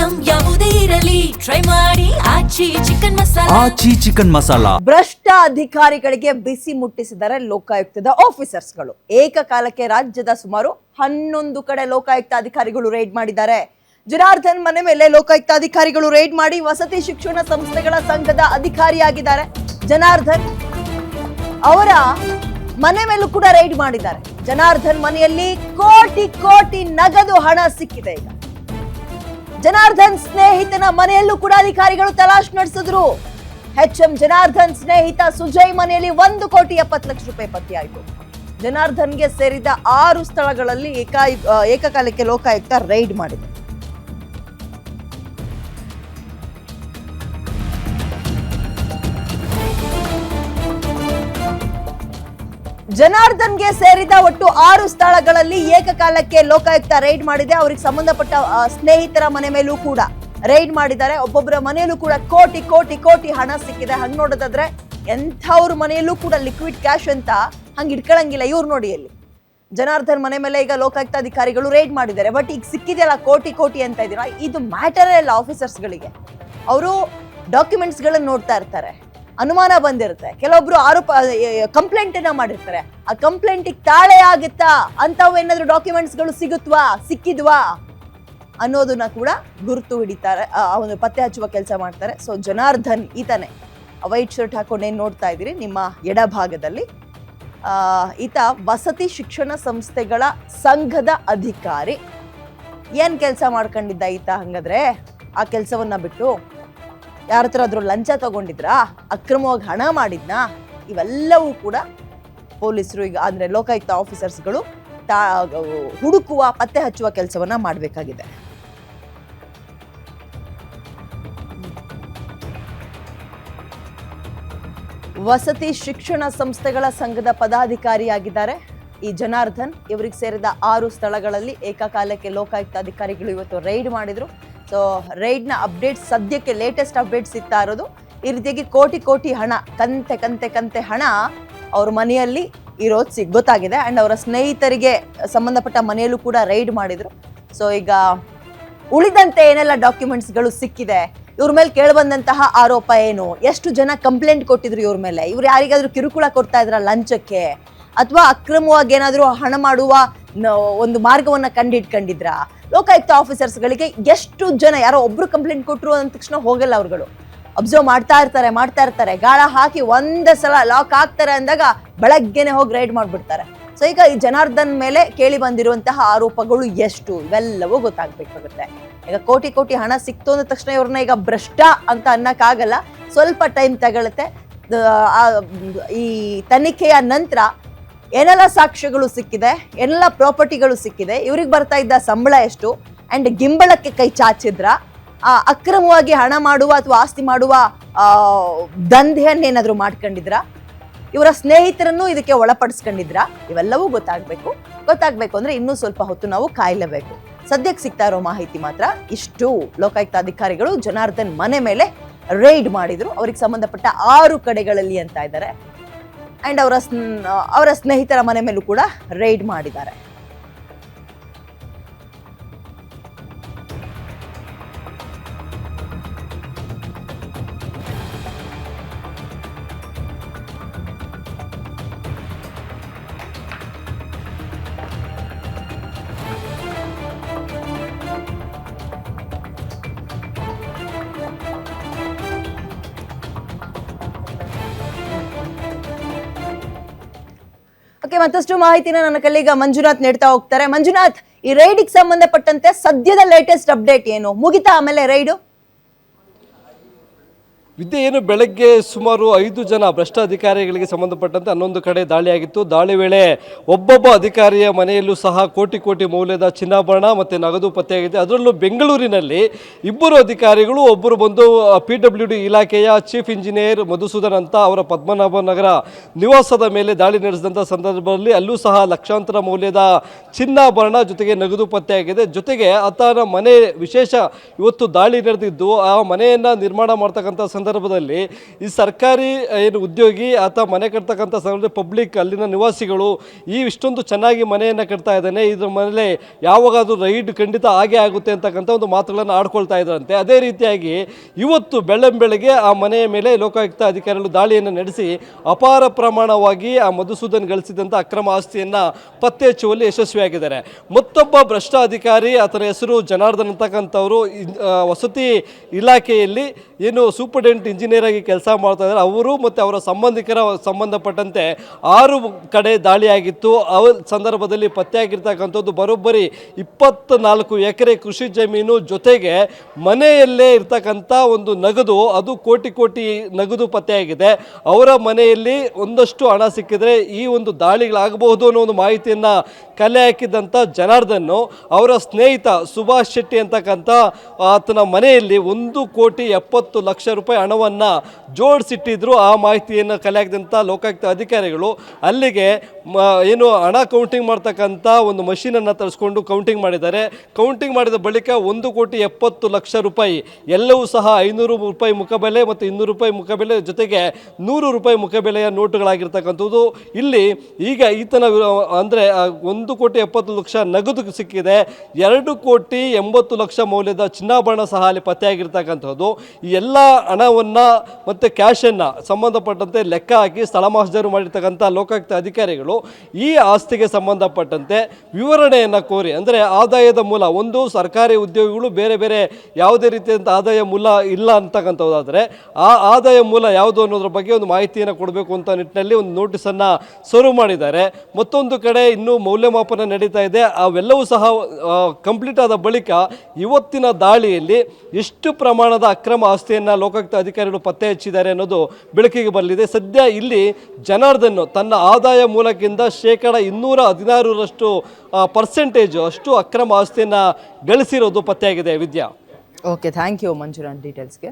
Item ಯಾವುದೇ ಇರಲಿ try ಮಾಡಿ ಆಚಿ ಚಿಕನ್ ಮಸಾಲಾ. ಭ್ರಷ್ಟ ಅಧಿಕಾರಿಗಳಿಗೆ ಬಿಸಿ ಮುಟ್ಟಿಸಿದರೆ ಲೋಕಾಯುಕ್ತದ ಆಫೀಸರ್ಸ್ಗಳು. ಏಕಕಾಲಕ್ಕೆ ರಾಜ್ಯದ ಸುಮಾರು 11 ಕಡೆ ಲೋಕಾಯುಕ್ತ ಅಧಿಕಾರಿಗಳು ರೈಡ್ ಮಾಡಿದ್ದಾರೆ. ಜನಾರ್ದನ್ ಮನೆ ಮೇಲೆ ಲೋಕಾಯುಕ್ತ ಅಧಿಕಾರಿಗಳು ರೈಡ್ ಮಾಡಿ ವಸತಿ ಶಿಕ್ಷಣ ಸಂಸ್ಥೆಗಳ ಸಂಘದ ಅಧಿಕಾರಿಯಾಗಿದ್ದಾರೆ. ಜನಾರ್ದನ್ ಅವರ ಮನೆ ಮೇಲೂ ಕೂಡ ರೈಡ್ ಮಾಡಿದ್ದಾರೆ. ಜನಾರ್ದನ್ ಮನೆಯಲ್ಲಿ ಕೋಟಿ ನಗದು ಹಣ ಸಿಕ್ಕಿದೆ. ಈಗ ಜನಾರ್ದನ್ ಸ್ನೇಹಿತನ ಮನೆಯಲ್ಲೂ ಕೂಡ ಅಧಿಕಾರಿಗಳು ತಲಾಶ್ ನಡೆಸಿದ್ರು. HM ಜನಾರ್ದನ್ ಸ್ನೇಹಿತ ಸುಜಯ್ ಮನೆಯಲ್ಲಿ 1,70,00,000 ರೂಪಾಯಿ ಪತ್ತೆಯಾಯಿತು. ಜನಾರ್ದನ್ಗೆ ಸೇರಿದ 6 ಸ್ಥಳಗಳಲ್ಲಿ ಏಕಕಾಲಕ್ಕೆ ಲೋಕಾಯುಕ್ತ ರೈಡ್ ಮಾಡಿದೆ. ಜನಾರ್ದನ್ಗೆ ಸೇರಿದ ಒಟ್ಟು 6 ಸ್ಥಳಗಳಲ್ಲಿ ಏಕಕಾಲಕ್ಕೆ ಲೋಕಾಯುಕ್ತ ರೈಡ್ ಮಾಡಿದೆ. ಅವರಿಗೆ ಸಂಬಂಧಪಟ್ಟ ಸ್ನೇಹಿತರ ಮನೆ ಮೇಲೂ ಕೂಡ ರೈಡ್ ಮಾಡಿದ್ದಾರೆ. ಒಬ್ಬೊಬ್ಬರ ಮನೆಯಲ್ಲೂ ಕೂಡ ಕೋಟಿ ಹಣ ಸಿಕ್ಕಿದೆ. ಹಂಗ್ ನೋಡೋದಾದ್ರೆ ಎಂಥವ್ರ ಮನೆಯಲ್ಲೂ ಕೂಡ ಲಿಕ್ವಿಡ್ ಕ್ಯಾಶ್ ಅಂತ ಹಂಗ್ ಇಟ್ಕೊಳಂಗಿಲ್ಲ. ಇವ್ರು ನೋಡಿ ಅಲ್ಲಿ ಜನಾರ್ದನ್ ಮನೆ ಮೇಲೆ ಈಗ ಲೋಕಾಯುಕ್ತ ಅಧಿಕಾರಿಗಳು ರೈಡ್ ಮಾಡಿದ್ದಾರೆ. ಬಟ್ ಈಗ ಸಿಕ್ಕಿದೆಯಲ್ಲ ಕೋಟಿ ಅಂತ ಇದೀರಾ, ಇದು ಮ್ಯಾಟರೇ ಇಲ್ಲ ಆಫೀಸರ್ಸ್ಗಳಿಗೆ. ಅವರು ಡಾಕ್ಯುಮೆಂಟ್ಸ್ ಗಳನ್ನ ನೋಡ್ತಾ ಇರ್ತಾರೆ, ಅನುಮಾನ ಬಂದಿರುತ್ತೆ. ಕೆಲವೊಬ್ರು ಕಂಪ್ಲೇಂಟ್ ಅನ್ನ ಮಾಡಿರ್ತಾರೆ. ಆ ಕಂಪ್ಲೇಂಟ್ ತಾಳೆ ಆಗುತ್ತಾ ಅಂತವ್ ಏನಾದ್ರು ಡಾಕ್ಯುಮೆಂಟ್ಸ್ ಗಳು ಸಿಕ್ಕಿದ್ವಾ ಅನ್ನೋದನ್ನ ಕೂಡ ಗುರುತು ಹಿಡಿತಾರೆ, ಒಂದು ಪತ್ತೆ ಹಚ್ಚುವ ಕೆಲಸ ಮಾಡ್ತಾರೆ. ಸೊ ಜನಾರ್ದನ್ ಈತನೇ ವೈಟ್ ಶರ್ಟ್ ಹಾಕೊಂಡು ಏನ್ ನೋಡ್ತಾ ಇದ್ದೀರಿ ನಿಮ್ಮ ಎಡಭಾಗದಲ್ಲಿ, ಈತ ವಸತಿ ಶಿಕ್ಷಣ ಸಂಸ್ಥೆಗಳ ಸಂಘದ ಅಧಿಕಾರಿ. ಏನ್ ಕೆಲಸ ಮಾಡ್ಕೊಂಡಿದ್ದ ಈತ? ಹಂಗಾದ್ರೆ ಆ ಕೆಲಸವನ್ನ ಬಿಟ್ಟು ಯಾರ ಹತ್ರ ಆದ್ರೂ ಲಂಚ ತಗೊಂಡಿದ್ರಾ, ಅಕ್ರಮವಾಗಿ ಹಣ ಮಾಡಿದ್ನಾ? ಇವೆಲ್ಲವೂ ಕೂಡ ಪೊಲೀಸರು ಈಗ ಅಂದ್ರೆ ಲೋಕಾಯುಕ್ತ ಆಫೀಸರ್ಸ್ಗಳು ಹುಡುಕುವ ಪತ್ತೆ ಹಚ್ಚುವ ಕೆಲಸವನ್ನ ಮಾಡಬೇಕಾಗಿದೆ. ವಸತಿ ಶಿಕ್ಷಣ ಸಂಸ್ಥೆಗಳ ಸಂಘದ ಪದಾಧಿಕಾರಿಯಾಗಿದ್ದಾರೆ ಈ ಜನಾರ್ದನ್. ಇವರಿಗೆ ಸೇರಿದ 6 ಸ್ಥಳಗಳಲ್ಲಿ ಏಕಕಾಲಕ್ಕೆ ಲೋಕಾಯುಕ್ತ ಅಧಿಕಾರಿಗಳು ಇವತ್ತು ರೈಡ್ ಮಾಡಿದ್ರು. ಸೊ ರೈಡ್ನ ಅಪ್ಡೇಟ್ಸ್ ಸದ್ಯಕ್ಕೆ ಲೇಟೆಸ್ಟ್ ಅಪ್ಡೇಟ್ ಸಿಗ್ತಾ ಇರೋದು ಈ ರೀತಿಯಾಗಿ ಕೋಟಿ ಹಣ ಕಂತೆ ಹಣ ಅವ್ರ ಮನೆಯಲ್ಲಿ ಇರೋದು ಗೊತ್ತಾಗಿದೆ. ಅಂಡ್ ಅವರ ಸ್ನೇಹಿತರಿಗೆ ಸಂಬಂಧಪಟ್ಟ ಮನೆಯಲ್ಲೂ ಕೂಡ ರೈಡ್ ಮಾಡಿದ್ರು. ಸೊ ಈಗ ಉಳಿದಂತೆ ಏನೆಲ್ಲ ಡಾಕ್ಯುಮೆಂಟ್ಸ್ಗಳು ಸಿಕ್ಕಿದೆ, ಇವ್ರ ಮೇಲೆ ಕೇಳಿಬಂದಂತಹ ಆರೋಪ ಏನು, ಎಷ್ಟು ಜನ ಕಂಪ್ಲೇಂಟ್ ಕೊಟ್ಟಿದ್ರು ಇವ್ರ ಮೇಲೆ, ಇವ್ರು ಯಾರಿಗಾದ್ರೂ ಕಿರುಕುಳ ಕೊಡ್ತಾ ಇದ್ರ ಲಂಚಕ್ಕೆ, ಅಥವಾ ಅಕ್ರಮವಾಗಿ ಏನಾದ್ರೂ ಹಣ ಮಾಡುವ ಒಂದು ಮಾರ್ಗವನ್ನ ಕಂಡಿಡ್ಕೊಂಡಿದ್ರ, ಲೋಕಾಯುಕ್ತ ಆಫೀಸರ್ಸ್ಗಳಿಗೆ ಎಷ್ಟು ಜನ, ಯಾರೋ ಒಬ್ರು ಕಂಪ್ಲೇಂಟ್ ಕೊಟ್ರು ಅಂದ ತಕ್ಷಣ ಹೋಗಲ್ಲ ಅವ್ರುಗಳು, ಅಬ್ಸರ್ವ್ ಮಾಡ್ತಾ ಇರ್ತಾರೆ, ಗಾಳ ಹಾಕಿ ಒಂದೇ ಸಲ ಲಾಕ್ ಆಗ್ತಾರೆ ಅಂದಾಗ ಬೆಳಗ್ಗೆನೆ ಹೋಗಿ ರೈಡ್ ಮಾಡ್ಬಿಡ್ತಾರೆ. ಸೊ ಈಗ ಈ ಜನಾರ್ದನ್ ಮೇಲೆ ಕೇಳಿ ಬಂದಿರುವಂತಹ ಆರೋಪಗಳು ಎಷ್ಟು, ಇವೆಲ್ಲವೂ ಗೊತ್ತಾಗ್ಬೇಕಾಗುತ್ತೆ. ಈಗ ಕೋಟಿ ಹಣ ಸಿಕ್ತು ಅಂದ ತಕ್ಷಣ ಇವ್ರನ್ನ ಈಗ ಭ್ರಷ್ಟ ಅಂತ ಅನ್ನಕ್ಕಾಗಲ್ಲ, ಸ್ವಲ್ಪ ಟೈಮ್ ತಗೊಳುತ್ತೆ. ಈ ತನಿಖೆಯ ನಂತರ ಏನೆಲ್ಲ ಸಾಕ್ಷ್ಯಗಳು ಸಿಕ್ಕಿದೆ, ಏನೆಲ್ಲ ಪ್ರಾಪರ್ಟಿಗಳು ಸಿಕ್ಕಿದೆ, ಇವ್ರಿಗೆ ಬರ್ತಾ ಇದ್ದ ಸಂಬಳ ಎಷ್ಟು, ಅಂಡ್ ಗಿಂಬಳಕ್ಕೆ ಕೈ ಚಾಚಿದ್ರ, ಅಕ್ರಮವಾಗಿ ಹಣ ಮಾಡುವ ಅಥವಾ ಆಸ್ತಿ ಮಾಡುವ ದಂಧೆಯನ್ನೇನಾದ್ರೂ ಮಾಡ್ಕೊಂಡಿದ್ರ, ಇವರ ಸ್ನೇಹಿತರನ್ನು ಇದಕ್ಕೆ ಒಳಪಡಿಸ್ಕೊಂಡಿದ್ರ, ಇವೆಲ್ಲವೂ ಗೊತ್ತಾಗ್ಬೇಕು ಅಂದ್ರೆ ಇನ್ನೂ ಸ್ವಲ್ಪ ಹೊತ್ತು ನಾವು ಕಾಯಲೇಬೇಕು. ಸದ್ಯಕ್ಕೆ ಸಿಗ್ತಾ ಇರೋ ಮಾಹಿತಿ ಮಾತ್ರ ಇಷ್ಟು. ಲೋಕಾಯುಕ್ತ ಅಧಿಕಾರಿಗಳು ಜನಾರ್ದನ್ ಮನೆ ಮೇಲೆ ರೈಡ್ ಮಾಡಿದ್ರು. ಅವ್ರಿಗೆ ಸಂಬಂಧಪಟ್ಟ 6 ಕಡೆಗಳಲ್ಲಿ ಅಂತ ಇದ್ದಾರೆ. ಅಂಡ್ ಅವರ ಸ್ನೇಹಿತರ ಮನೆ ಮೇಲೂ ಕೂಡ ರೈಡ್ ಮಾಡಿದ್ದಾರೆ. ಮತ್ತಷ್ಟು ಮಾಹಿತಿನ ನನ್ನ ಕಲ್ಲಿಗ ಮಂಜುನಾಥ್ ನೀಡ್ತಾ ಹೋಗ್ತಾರೆ. ಮಂಜುನಾಥ್, ಈ ರೈಡಿಗೆ ಸಂಬಂಧಪಟ್ಟಂತೆ ಸದ್ಯದ ಲೇಟೆಸ್ಟ್ ಅಪ್ಡೇಟ್ ಏನು? ಮುಗಿತಾ ಆಮೇಲೆ ರೈಡು? ವಿದ್ಯೆ ಏನು, ಬೆಳಗ್ಗೆ ಸುಮಾರು 5 ಜನ ಭ್ರಷ್ಟ ಅಧಿಕಾರಿಗಳಿಗೆ ಸಂಬಂಧಪಟ್ಟಂತೆ 11 ಕಡೆ ದಾಳಿಯಾಗಿತ್ತು. ದಾಳಿ ವೇಳೆ ಒಬ್ಬೊಬ್ಬ ಅಧಿಕಾರಿಯ ಮನೆಯಲ್ಲೂ ಸಹ ಕೋಟಿ ಮೌಲ್ಯದ ಚಿನ್ನಾಭರಣ ಮತ್ತು ನಗದು ಪತ್ತೆಯಾಗಿದೆ. ಅದರಲ್ಲೂ ಬೆಂಗಳೂರಿನಲ್ಲಿ 2 ಅಧಿಕಾರಿಗಳು, ಒಬ್ಬರು ಬಂದು PWD ಇಲಾಖೆಯ ಚೀಫ್ ಇಂಜಿನಿಯರ್ ಮಧುಸೂದನ್ ಅಂತ, ಅವರ ಪದ್ಮನಾಭ ನಗರ ನಿವಾಸದ ಮೇಲೆ ದಾಳಿ ನಡೆಸಿದಂಥ ಸಂದರ್ಭದಲ್ಲಿ ಅಲ್ಲೂ ಸಹ ಲಕ್ಷಾಂತರ ಮೌಲ್ಯದ ಚಿನ್ನಾಭರಣ ಜೊತೆಗೆ ನಗದು ಪತ್ತೆಯಾಗಿದೆ. ಜೊತೆಗೆ ಆತನ ಮನೆ ವಿಶೇಷ ಇವತ್ತು ದಾಳಿ ನಡೆದಿದ್ದು, ಆ ಮನೆಯನ್ನು ನಿರ್ಮಾಣ ಮಾಡ್ತಕ್ಕಂಥ ಸಂದರ್ಭದಲ್ಲಿ ಈ ಸರ್ಕಾರಿ ಏನು ಉದ್ಯೋಗಿ ಆತ ಮನೆ ಕಟ್ತಕ್ಕಂಥ ಸಂದರ್ಭದಲ್ಲಿ ಪಬ್ಲಿಕ್ ಅಲ್ಲಿನ ನಿವಾಸಿಗಳು ಇಷ್ಟೊಂದು ಚೆನ್ನಾಗಿ ಮನೆಯನ್ನು ಕಟ್ತಾ ಇದ್ದಾನೆ, ಇದ್ರ ಮೇಲೆ ಯಾವಾಗಾದ್ರೂ ರೈಡ್ ಖಂಡಿತ ಆಗೇ ಆಗುತ್ತೆ ಅಂತಕ್ಕಂಥ ಒಂದು ಮಾತುಗಳನ್ನು ಆಡ್ಕೊಳ್ತಾ ಇದ್ರಂತೆ. ಅದೇ ರೀತಿಯಾಗಿ ಇವತ್ತು ಬೆಳ್ಳಂಬೆಳಗ್ಗೆ ಆ ಮನೆಯ ಮೇಲೆ ಲೋಕಾಯುಕ್ತ ಅಧಿಕಾರಿಗಳು ದಾಳಿಯನ್ನು ನಡೆಸಿ ಅಪಾರ ಪ್ರಮಾಣವಾಗಿ ಆ ಮಧುಸೂದನ್ ಗಳಿಸಿದಂಥ ಅಕ್ರಮ ಆಸ್ತಿಯನ್ನು ಪತ್ತೆ ಹಚ್ಚುವಲ್ಲಿ ಯಶಸ್ವಿಯಾಗಿದ್ದಾರೆ. ಮತ್ತೊಬ್ಬ ಭ್ರಷ್ಟ ಅಧಿಕಾರಿ, ಆತನ ಹೆಸರು ಜನಾರ್ದನ್ ಅಂತಕ್ಕಂಥವರು ವಸತಿ ಇಲಾಖೆಯಲ್ಲಿ ಏನು ಸೂಪರ್ಡೆಂಟ್ ಇಂಜಿನಿಯರ್ ಆಗಿ ಕೆಲಸ ಮಾಡ್ತಾ ಇದ್ದಾರೆ. ಅವರು ಮತ್ತು ಅವರ ಸಂಬಂಧಿಕರ ಸಂಬಂಧಪಟ್ಟಂತೆ 6 ಕಡೆ ದಾಳಿಯಾಗಿತ್ತು. ಸಂದರ್ಭದಲ್ಲಿ ಪತ್ತೆಯಾಗಿರ್ತಕ್ಕಂಥದ್ದು ಬರೋಬ್ಬರಿ 24 ಎಕರೆ ಕೃಷಿ ಜಮೀನು ಜೊತೆಗೆ ಮನೆಯಲ್ಲೇ ಇರ್ತಕ್ಕಂಥ ಒಂದು ನಗದು, ಅದು ಕೋಟಿ ನಗದು ಪತ್ತೆಯಾಗಿದೆ. ಅವರ ಮನೆಯಲ್ಲಿ ಒಂದಷ್ಟು ಹಣ ಸಿಕ್ಕಿದ್ರೆ ಈ ಒಂದು ದಾಳಿಗಳಾಗಬಹುದು ಅನ್ನೋ ಒಂದು ಮಾಹಿತಿಯನ್ನು ಕಲೆ ಹಾಕಿದ್ದಂಥ ಜನಾರ್ದನ್ನು ಅವರ ಸ್ನೇಹಿತ ಸುಭಾಷ್ ಶೆಟ್ಟಿ ಅಂತಕ್ಕಂಥ ಆತನ ಮನೆಯಲ್ಲಿ 1,70,00,000 ರೂಪಾಯಿ ಹಣವನ್ನು ಜೋಡಿಸಿಟ್ಟಿದ್ರು. ಆ ಮಾಹಿತಿಯನ್ನು ಕಲೆ ಹಾಕಿದಂಥ ಲೋಕಾಯುಕ್ತ ಅಧಿಕಾರಿಗಳು ಅಲ್ಲಿಗೆ ಏನು ಹಣ ಕೌಂಟಿಂಗ್ ಮಾಡ್ತಕ್ಕಂಥ ಒಂದು ಮಷೀನನ್ನು ತರಿಸ್ಕೊಂಡು ಕೌಂಟಿಂಗ್ ಮಾಡಿದ್ದಾರೆ. ಕೌಂಟಿಂಗ್ ಮಾಡಿದ ಬಳಿಕ 1,70,00,000 ರೂಪಾಯಿ ಎಲ್ಲವೂ ಸಹ 500 ರೂಪಾಯಿ ಮುಖಬೆಲೆ ಮತ್ತು 200 ರೂಪಾಯಿ ಮುಖಬೆಲೆ ಜೊತೆಗೆ 100 ರೂಪಾಯಿ ಮುಖಬೆಲೆಯ ನೋಟುಗಳಾಗಿರ್ತಕ್ಕಂಥದ್ದು. ಇಲ್ಲಿ ಈಗ ಈತನ ಅಂದರೆ 1,70,00,000 ನಗದು ಸಿಕ್ಕಿದೆ, 2,80,00,000 ಮೌಲ್ಯದ ಚಿನ್ನಾಭರಣ ಸಹ ಅಲ್ಲಿ ಪತ್ತೆಯಾಗಿರ್ತಕ್ಕಂಥದ್ದು. ಈ ಎಲ್ಲ ಹಣವನ್ನು ಮತ್ತು ಕ್ಯಾಶನ್ನು ಸಂಬಂಧಪಟ್ಟಂತೆ ಲೆಕ್ಕ ಹಾಕಿ ಸ್ಥಳ ಮಹಜರು ಮಾಡಿರ್ತಕ್ಕಂಥ ಲೋಕಾಯುಕ್ತ ಅಧಿಕಾರಿಗಳು ಈ ಆಸ್ತಿಗೆ ಸಂಬಂಧಪಟ್ಟಂತೆ ವಿವರಣೆಯನ್ನು ಕೋರಿ, ಅಂದರೆ ಆದಾಯದ ಮೂಲ, ಒಂದು ಸರ್ಕಾರಿ ಉದ್ಯೋಗಿಗಳು ಬೇರೆ ಯಾವುದೇ ರೀತಿಯಾದಂಥ ಆದಾಯ ಮೂಲ ಇಲ್ಲ ಅಂತಕ್ಕಂಥದ್ದಾದರೆ ಆ ಆದಾಯ ಮೂಲ ಯಾವುದು ಅನ್ನೋದ್ರ ಬಗ್ಗೆ ಒಂದು ಮಾಹಿತಿಯನ್ನು ಕೊಡಬೇಕು ಅಂತ ನಿಟ್ಟಿನಲ್ಲಿ ಒಂದು ನೋಟಿಸನ್ನು ಸರ್ವ್ ಮಾಡಿದ್ದಾರೆ. ಮತ್ತೊಂದು ಕಡೆ ಇನ್ನೂ ಮೌಲ್ಯಮಾಪನ ನಡೀತಾ ಇದೆ. ಅವೆಲ್ಲವೂ ಸಹ ಕಂಪ್ಲೀಟ್ ಆದ ಬಳಿಕ ಇವತ್ತಿನ ದಾಳಿಯಲ್ಲಿ ಎಷ್ಟು ಪ್ರಮಾಣದ ಅಕ್ರಮ ಆಸ್ತಿಯನ್ನು ಲೋಕಾಯುಕ್ತ ಅಧಿಕಾರಿಗಳು ಪತ್ತೆ ಹಚ್ಚಿದ್ದಾರೆ ಅನ್ನೋದು ಬೆಳಕಿಗೆ ಬರಲಿದೆ. ಸದ್ಯ ಇಲ್ಲಿ ಜನಾರ್ದನ್ ತನ್ನ ಆದಾಯ ಮೂಲಕ್ಕಿಂತ 216% ಪರ್ಸೆಂಟೇಜ್ ಅಷ್ಟು ಅಕ್ರಮ ಆಸ್ತಿಯನ್ನು ಗಳಿಸಿರೋದು ಪತ್ತೆಯಾಗಿದೆ. Vidya. Okay, thank you Manjunath ಡೀಟೇಲ್ಸ್ಗೆ.